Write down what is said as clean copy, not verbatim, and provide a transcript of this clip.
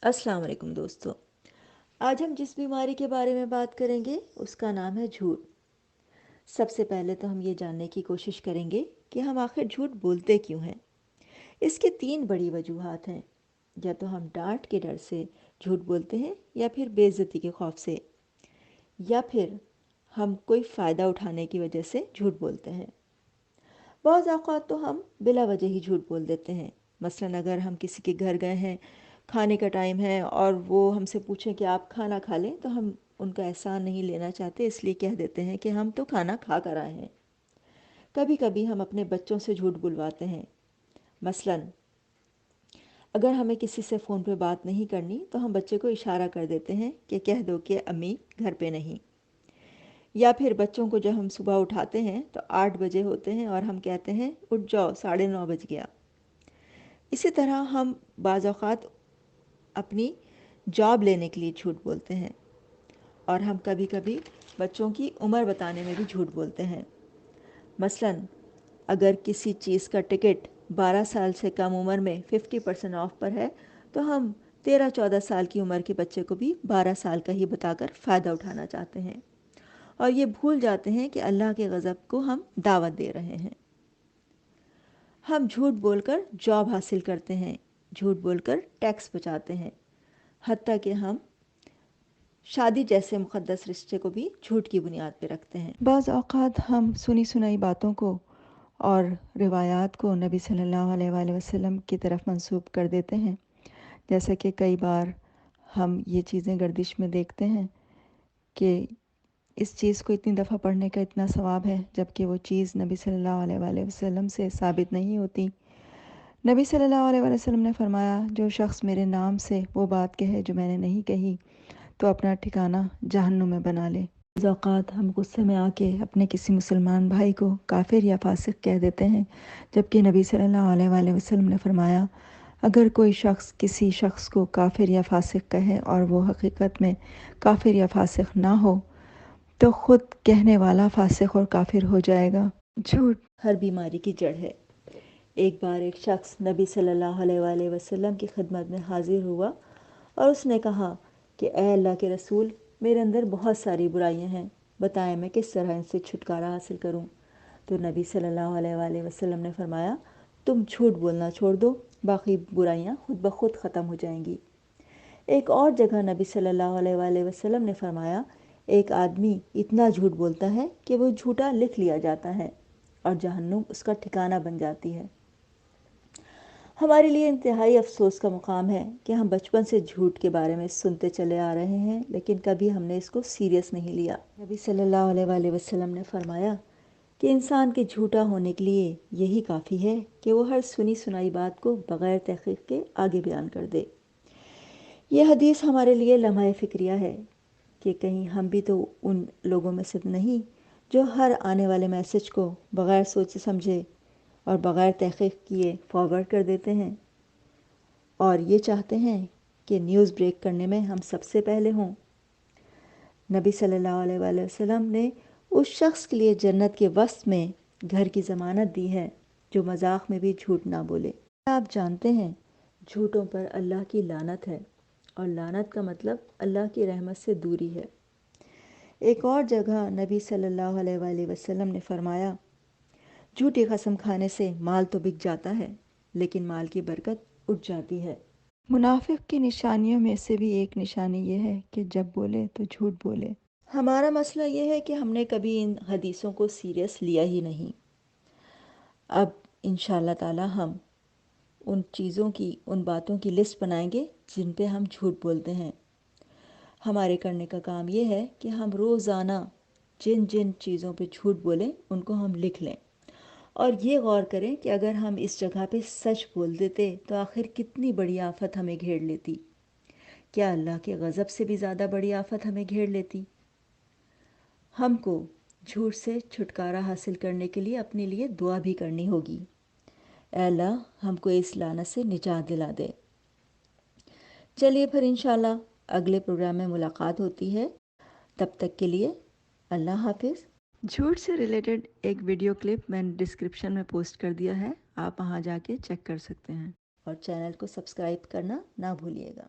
अस्सलाम वालेकुम दोस्तों। आज हम जिस बीमारी के बारे में बात करेंगे उसका नाम है झूठ। सबसे पहले तो हम ये जानने की कोशिश करेंगे कि हम आखिर झूठ बोलते क्यों हैं। इसके तीन बड़ी वजूहात हैं। या तो हम डांट के डर से झूठ बोलते हैं, या फिर बेइज्जती के खौफ से, या फिर हम कोई फ़ायदा उठाने की वजह से झूठ बोलते हैं। बहुत औक़ात तो हम बिला वजह ही झूठ बोल देते हैं। मसलन अगर हम किसी के घर गए हैं, खाने का टाइम है और वो हमसे पूछें कि आप खाना खा लें, तो हम उनका एहसान नहीं लेना चाहते, इसलिए कह देते हैं कि हम तो खाना खा कर आए हैं। कभी कभी हम अपने बच्चों से झूठ बुलवाते हैं। मसलन अगर हमें किसी से फ़ोन पे बात नहीं करनी, तो हम बच्चे को इशारा कर देते हैं कि कह दो कि अम्मी घर पे नहीं। या फिर बच्चों को जब हम सुबह उठाते हैं तो 8 बजे होते हैं और हम कहते हैं उठ जाओ, 9:30 बज गया। इसी तरह हम बाज़ औक़ात अपनी जॉब लेने के लिए झूठ बोलते हैं, और हम कभी कभी बच्चों की उम्र बताने में भी झूठ बोलते हैं। मसलन अगर किसी चीज़ का टिकट 12 साल से कम उम्र में 50% ऑफ पर है, तो हम 13-14 साल की उम्र के बच्चे को भी 12 साल का ही बताकर फ़ायदा उठाना चाहते हैं, और ये भूल जाते हैं कि अल्लाह के गज़ब को हम दावत दे रहे हैं। हम झूठ बोलकर जॉब हासिल करते हैं, झूठ बोलकर टैक्स बचाते हैं, हत्ता कि हम शादी जैसे मुक़द्दस रिश्ते को भी झूठ की बुनियाद पर रखते हैं। बाज़ औक़ात हम सुनी सुनाई बातों को और रिवायात को नबी सल्लल्लाहु अलैहि वसल्लम की तरफ मंसूब कर देते हैं। जैसा कि कई बार हम ये चीज़ें गर्दिश में देखते हैं कि इस चीज़ को इतनी दफ़ा पढ़ने का इतना सवाब है, जबकि वो चीज़ नबी सल्लल्लाहु अलैहि वसल्लम से साबित नहीं होती। नबी सल्लल्लाहु अलैहि वसल्लम ने फरमाया, जो शख्स मेरे नाम से वो बात कहे जो मैंने नहीं कही, तो अपना ठिकाना जहन्नुम में बना ले। बाज़ औक़ात हम गुस्से में आके अपने किसी मुसलमान भाई को काफिर या फासिक कह देते हैं, जबकि नबी सल्लल्लाहु अलैहि वसल्लम ने फरमाया, अगर कोई शख्स किसी शख्स को काफिर या फासिक कहे और वो हकीकत में काफिर या फासिक ना हो, तो ख़ुद कहने वाला फासिक और काफिर हो जाएगा। झूठ हर बीमारी की जड़ है। एक बार एक शख्स नबी सल्लल्लाहु अलैहि वसल्लम की खिदमत में हाजिर हुआ और उसने कहा कि ए अल्लाह के रसूल, मेरे अंदर बहुत सारी बुराइयां हैं, बताएं मैं किस तरह इनसे छुटकारा हासिल करूं। तो नबी सल्लल्लाहु अलैहि वसल्लम ने फरमाया, तुम झूठ बोलना छोड़ दो, बाकी बुराइयां खुद ब खुद ख़त्म हो जाएंगी। एक और जगह नबी सल्लल्लाहु अलैहि वसल्लम ने फरमाया, एक आदमी इतना झूठ बोलता है कि वो झूठा लिख लिया जाता है और जहन्नुम उसका ठिकाना बन जाती है। हमारे लिए इंतहाई अफसोस का मुकाम है कि हम बचपन से झूठ के बारे में सुनते चले आ रहे हैं, लेकिन कभी हमने इसको सीरियस नहीं लिया। नबी सल्लल्लाहु अलैहि वसल्लम ने फरमाया कि इंसान के झूठा होने के लिए यही काफ़ी है कि वो हर सुनी सुनाई बात को बग़ैर तहक़ीक़ के आगे बयान कर दे। यह हदीस हमारे लिए लम्हा फ़िक्रिया है कि कहीं हम भी तो उन लोगों में से नहीं जो हर आने वाले मैसेज को बग़ैर सोचे समझे और बग़ैर तहक़ीक़ किए फॉरवर्ड कर देते हैं, और ये चाहते हैं कि न्यूज़ ब्रेक करने में हम सबसे पहले हों। नबी सल्लल्लाहु अलैहि वसल्लम ने उस शख्स के लिए जन्नत के वस्त में घर की ज़मानत दी है जो मजाक में भी झूठ ना बोले। आप जानते हैं झूठों पर अल्लाह की लानत है, और लानत का मतलब अल्लाह की रहमत से दूरी है। एक और जगह नबी सल्लल्लाहु अलैहि वसल्लम ने फरमाया, झूठी कसम खाने से माल तो बिक जाता है, लेकिन माल की बरकत उठ जाती है। मुनाफिक की निशानियों में से भी एक निशानी ये है कि जब बोले तो झूठ बोले। हमारा मसला ये है कि हमने कभी इन हदीसों को सीरियस लिया ही नहीं। अब इंशाअल्लाह ताला हम उन चीज़ों की, उन बातों की लिस्ट बनाएंगे जिन पे हम झूठ बोलते हैं। हमारे करने का काम ये है कि हम रोज़ाना जिन जिन चीज़ों पे झूठ बोलें उनको हम लिख लें, और ये गौर करें कि अगर हम इस जगह पे सच बोल देते तो आखिर कितनी बड़ी आफत हमें घेर लेती। क्या अल्लाह के गज़ब से भी ज़्यादा बड़ी आफत हमें घेर लेती। हमको झूठ से छुटकारा हासिल करने के लिए अपने लिए दुआ भी करनी होगी। ऐ अल्लाह हमको इस लानत से निजात दिला दे। चलिए फिर इंशाल्लाह अगले प्रोग्राम में मुलाकात होती है। तब तक के लिए अल्लाह हाफिज़। झूठ से रिलेटेड एक वीडियो क्लिप मैंने डिस्क्रिप्शन में पोस्ट कर दिया है, आप वहाँ जाके चेक कर सकते हैं, और चैनल को सब्सक्राइब करना ना भूलिएगा।